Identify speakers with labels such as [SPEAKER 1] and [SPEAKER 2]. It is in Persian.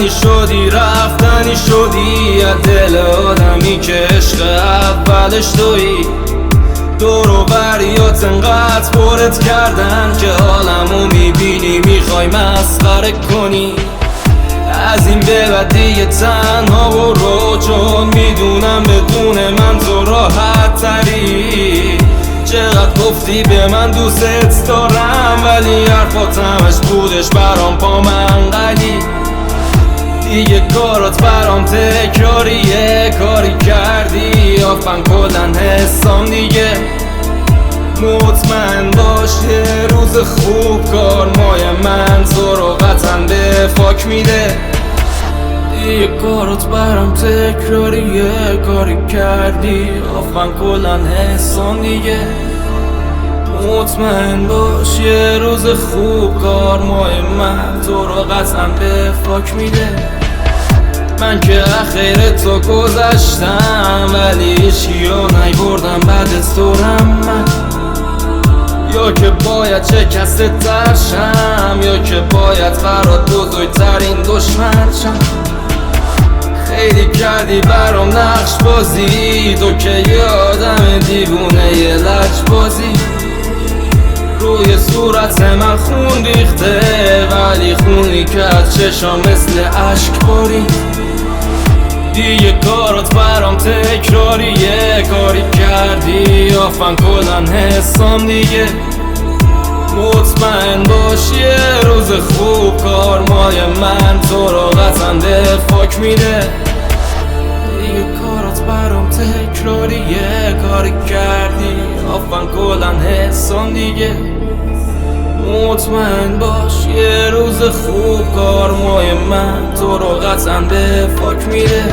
[SPEAKER 1] اومدنی شدی رفتنی شدی، از دل آدمی که عشق اولش تویی. دور و بریات انقدر پرت کردن که حالمو میبینی میخوای مسخره کنی. از این به بعد دیگه تنها برو، چون میدونم بدون من تو راحت تری. چقدر گفتی به من دوست دارم، ولی حرفات همش بودش برام پا منقلی. دیگه کارات برام تکراریه، کاری کردی آفن کلن حسام دیگه. مطمئن باش یه روز خوب کارمای من تو رو قطعا به فاک میده. دیگه کارات برام تکراریه، کاری کردی آفن کلن حسام دیگه. مطمئن باش یه روز خوب کارمای من تو رو قطعا به فاک میده. من که اخیر تو گذشتم، ولی هیچیو نیبردم بعد از دورم من. یا که باید شکسته تر شم، یا که باید فرات بزرگترین دشمن شم. خیلی کردی برام نقش بازی، تو که یه آدم دیوونه یه لج بازی. روی صورت من خون ریخته، ولی خونی که از چشام مثل عشق باری. دیگه کارات برام تکراریه، کاری کردی آفن کلن حسام دیگه. مطمئن باش یه روز خوب کارمای من تو رو قطعا به فاک میده. دیگه کارات برام تکراریه، کاری کردی آفن کلن حسام دیگه. مطمئن باش یه روز خوب کارمای من تو رو قطعا به فاک میده.